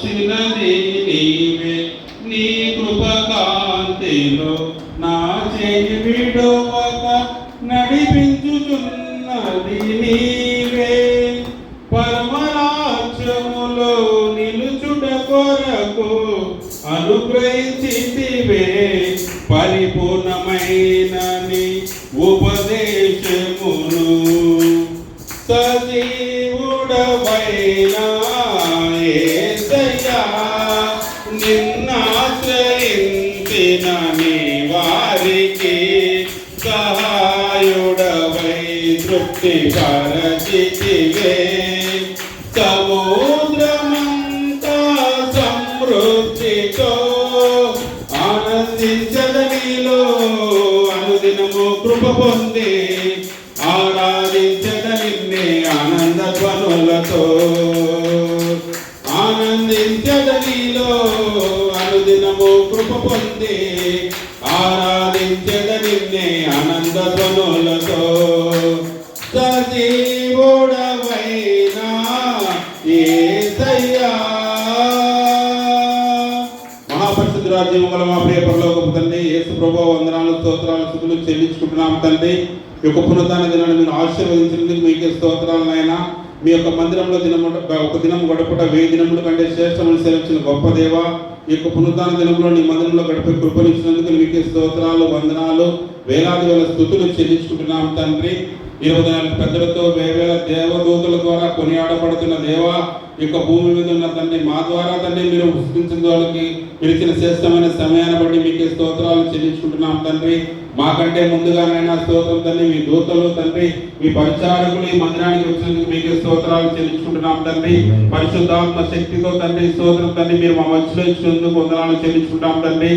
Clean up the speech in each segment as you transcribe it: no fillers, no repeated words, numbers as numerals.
కాచినది నీవే, నీ కృపకాంతిలో నా చేయి విడువక నడిపించుచున్నది నీవే. పరమరాజ్యములో నిలుచుట కొరకు అనుగ్రహించితివే, పరిపూర్ణమైన నీ ఉపదేశమును. సజీవుడవైనా యేసయ్యా, నిన్నాశ్రయించిన నీ వారికి సహాయుడవై తృప్తి పరచితివే. సముద్రమంతా సమృద్ధితో ఆనందించదనిలో అనుదినము కృప పొంది ఆరాధించద నిన్నే ఆనంద ధ్వనులతో. ఆనందించదనిలో అనుదినము కృప పొంది ఆరాధించద నిన్నే ఆనంద ధ్వనులతో. సజీవుడవైనా యేసయ్యా. మహాపరిశుద్ధుడా, జీవముగల మా ప్రియ పరలోకపు తండ్రి, యేసు ప్రభువా, వందనాలు, స్తోత్రాలు, స్తుతులు చెల్లించుకుంటున్నాము తండ్రి. ఈ యొక్క పునరుత్థాన దినాన్ని మీరు ఆశీర్వదించినందుకు మీకే స్తోత్రాలు నాయన. మీ యొక్క మందిరంలో ఒక దినం గడపట 1000 దినముల కంటే శ్రేష్టమని సెలవించిన గొప్ప దేవ, ఈ యొక్క పునరుత్థాన దినంలో నీ మందిరంలో గడిపే కృపనిచ్చినందుకు మీకే స్తోత్రాలు, వందనాలు, వేలాది వేల స్తుతులు చెల్లించుకుంటున్నాము తండ్రి. 24 పెద్దలతో వేవేల దేవదూతల ద్వారా కొనియాడబడుతున్న దేవా, ఈ యొక్క భూమి మీద ఉన్న తండ్రి, మా ద్వారా తండ్రి మీరు సృష్టించిన వాళ్ళకి మీరు ఇచ్చిన శ్రేష్టమైన సమయాన్ని బట్టి మీకే స్తోత్రాలు చెల్లించుకుంటున్నాం తండ్రి. మాకంటే ముందుగానైనా స్తోత్రం తండ్రి, మీ దూతలు తండ్రి, మీ పరిచారకులు ఈ మందిరానికి వచ్చినందుకు మీకే స్తోత్రాలు చెల్లించుకుంటున్నాం తండ్రి. పరిశుద్ధాత్మ శక్తితో తండ్రి స్తోత్రం తండ్రి, మీరు మా మధ్యలో ఇచ్చినందుకు వందనాలు చెల్లించుకుంటాం తండ్రి.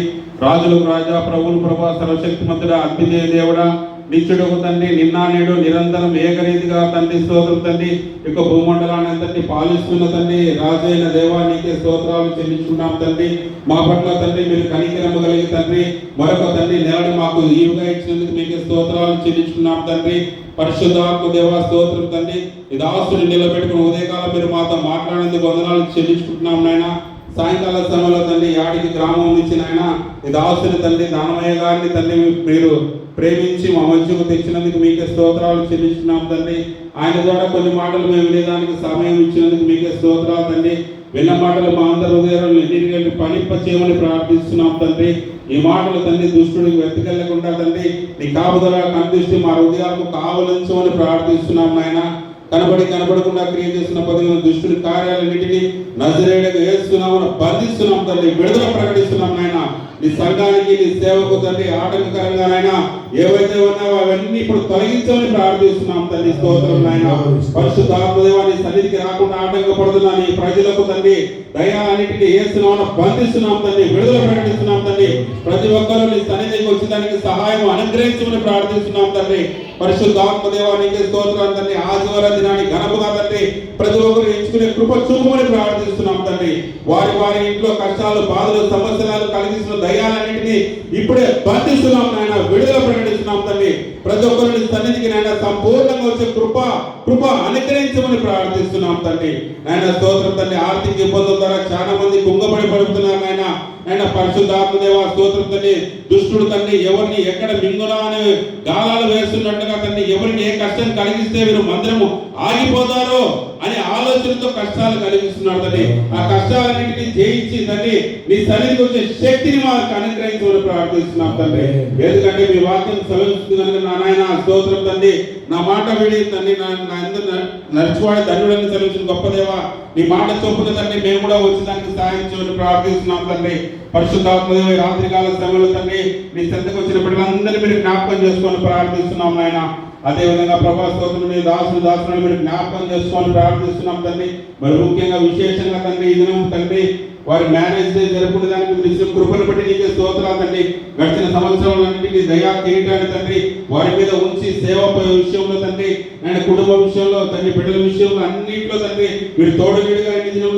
రాజులకు రాజా, ప్రభువులు ప్రభా, సర్వశక్తిమంతుడా, అద్వితీయ దేవుడా, నిత్యుడకు తండ్రి, నిన్న నేడు నిరంతరం ఏకరీతిగా తండ్రి స్తోత్రం తండ్రి, యొక్క భూమండలాన్ని అంతటి పాలిస్తున్న తండ్రి, రాజైన దేవా నీకే స్తోత్రాలు చెల్లించుకున్నాం తండ్రి. మా పట్ల తండ్రి మీరు కనికరము కలిగి తండ్రి మరొక తండ్రి నెలను మాకు ఈవుగా ఇచ్చినందుకు మీకే స్తోత్రాలు చెల్లించుకున్నాం తండ్రి. పరిశుద్ధాత్మ దేవా స్తోత్రం తండ్రి, ఈ దాసుని నిలబెట్టుకుని ఉదయకాలం మీరు మాతో మాట్లాడేందుకు వందనాలు చెల్లించుకుంటున్నాం నాయన. సాయంకాల సమయంలో తండ్రి యాడికి గ్రామం నుంచి నాయన ఈ దాసుని తండ్రి దానమయ్య గారిని తండ్రి మీరు ప్రేమించి మా మధ్యకు తెచ్చినందుకు మీకే స్తోత్రాలు చెల్లించున్నాం తండ్రి. ఆయన ద్వారా కొన్ని మాటలు మేము వినేదానికి సమయం ఇచ్చినందుకు మీకే స్తోత్రాలు తండ్రి. విన్న మాటలు మా అందరి హృదయాలను ఎన్నికలు పనింప చేయమని ప్రార్థిస్తున్నాం తండ్రి. ఈ మాటలు తండ్రి దుష్టుడికి వెతకెళ్లకుండా తండ్రి నీ కాపుదల కనిపిస్తూ మా హృదయాలకు కావలించమని ప్రార్థిస్తున్నాం నాయన. కనబడకుండా క్రియ చేస్తున్న 10 దుష్టుడి కార్యాలన్నింటినీ నజరేయుడైన యేసు నామమున బంధిస్తున్నాం తండ్రి. విడుదల ప్రకటిస్తున్నాం నాయన. నీ సంఘానికి నీ సేవకు తండ్రి ఆటంకకరంగానైనా ఏవైతే ఉన్నావో అవన్నీ ఇప్పుడు తొలగించమని ప్రార్థిస్తున్నాం తండ్రి. స్తోత్రం నాయన. పరిశుద్ధాత్మదేవా, నీ సన్నిధికి రాకుండా ఆటంకపడుతున్న నీ ప్రజలకు తండ్రి దయా అన్నిటిని యేసు నామమున బంధిస్తున్నాం తండ్రి. విడుదల ప్రకటిస్తున్నాం తండ్రి. ప్రతి ఒక్కరూ నీ సన్నిధికి వచ్చేదానికి సహాయం అనుగ్రహించమని ప్రార్థిస్తున్నాం తండ్రి. పరిశుద్ధాత్మదేవా నీకే స్తోత్రం తండ్రి. ఆదివార దినాన్ని ఘనముగా తండ్రి ప్రతి ఒక్కరు ఎంచుకునే కృప చూపమని ప్రార్థిస్తున్నాం తండ్రి. వారి ఇంట్లో కష్టాలు, బాధలు, సమస్యలు కలిగిస్తున్న దయాలన్నింటినీ ఇప్పుడే బంధిస్తున్నాం నాయన. విడుదల ప్రకటిస్తున్నాం తండ్రి. ప్రతి ఒక్కరిని సన్నిధికి నాయన సంపూర్ణంగా వచ్చే కృప అనుగ్రహించమని ప్రార్థిస్తున్నాం తండ్రి. నాయన స్తోత్రం తండ్రి. ఆర్థిక ఇబ్బందుల ద్వారా చాలా మంది కుంగబడి పడుతున్నారు నాయన. ఆయన పరిశుద్ధాత్మదేవా స్తోత్రం తండ్రి. దుష్టుడు తండ్రి ఎవరిని ఎక్కడ మింగునా అని గాలాలు వేస్తున్నట్టుగా తండ్రి ఎవరికి ఏ కష్టం కలిగిస్తే వీరు మందిరము ఆగిపోతారో అనే ఆలోచనతో కష్టాలు కలిగిస్తున్నాడు తండ్రి. ఆ కష్టాలన్నింటినీ జయించి తండ్రి నీ సన్నిధికి వచ్చే శక్తిని మాకు అనుగ్రహించమని ప్రార్థిస్తున్నాం తండ్రి. ఎందుకంటే మీ వాక్యం సెలవిస్తుంది కనుక నా నాయన స్తోత్రం తండ్రి. నా మాట విడి తండ్రి నా నడిచివాడే ధన్యుడని సెలవించిన గొప్ప దేవా, నీ మాట చొప్పున తండ్రి మేము కూడా వచ్చి దానికి సహాయం చేయమని ప్రార్థిస్తున్నాం తండ్రి. పరిశుద్ధాత్మదేవ రాత్రికాల సమయంలో తండ్రి నీ చెంతకు వచ్చిన బిడ్డలందరినీ మీరు జ్ఞాపకం చేసుకొని ప్రార్థిస్తున్నాం నాయన. అదేవిధంగా ప్రభా స్తోత్రం నీ దాసులను మీరు జ్ఞాపకం చేసుకొని ప్రార్థిస్తున్నాం తండ్రి. మరి ముఖ్యంగా విశేషంగా తండ్రి ఈ దినం తండ్రి వారి మ్యారేజ్ డే జరుపుకునే దానికి మీరు ఇచ్చిన కృపను బట్టి నీకే స్తోత్రాలు తండ్రి. గడిచిన సంవత్సరాలన్నింటినీ దయా కిరీటాన్ని తండ్రి వారి మీద ఉంచి సేవ విషయంలో తండ్రి ఆయన కుటుంబ విషయంలో తండ్రి బిడ్డల విషయంలో అన్నింటిలో తండ్రి మీరు తోడుగీడుగా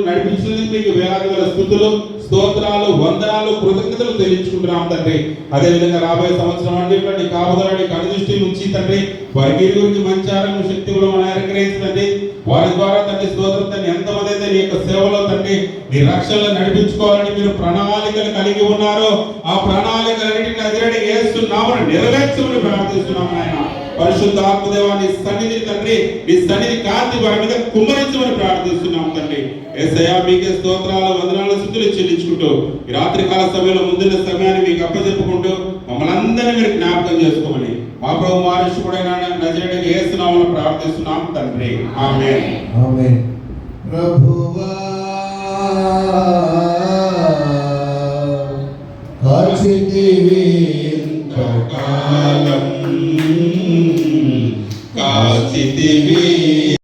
నడిపించినందుకు మీకు వేలాది వేల స్తుతులు స్తోత్రాలు, వందనాలు, కృతజ్ఞతలు చెల్లించుకుంటున్నాం తండ్రి. అదేవిధంగా రాబోయే సంవత్సరం అంటే నీ కాపుదల, నీ కనుదృష్టి నుంచి తండ్రి వారికి ఇరుగురికి మంచి ఆరోగ్యం, శక్తి కూడా మనం అనుగ్రహించండి. వారి ద్వారా తండ్రి స్తోత్రం తండ్రి ఎంతమంది అయితే నీ యొక్క సేవలో తండ్రి నీ రక్షణలో నడిపించుకోవాలని మీరు ప్రణాళికలు కలిగి ఉన్నారో ఆ ప్రణాళికలన్నింటినీ నజరేయుడైన యేసు నామమున నెరవేర్చమని ప్రార్థిస్తున్నాం నాయన. పరిశుద్ధ ఆత్మదేవ నీ సన్నిధి తండ్రి, నీ సన్నిధి కాంతి వారి మీద కుమ్మరించమని ప్రార్థిస్తున్నాం తండ్రి. యేసయ్యా మీకే స్తోత్రాలు, వందనాలు, స్తుతులు చెల్లించుకుంటూ ఈ రాత్రి కాల సమయంలో ముందున్న సమయాన్ని మీకు అప్పచెప్పుకుంటూ మమ్మల్ని అందరినీ మీరు జ్ఞాపకం చేసుకోమని మా ప్రభు మా రక్షకుడైన నజరేయుడైన యేసు నామమున ప్రార్థిస్తున్నాం తండ్రి. ఆమేన్. ఆమేన్. ప్రభువా కాచితివి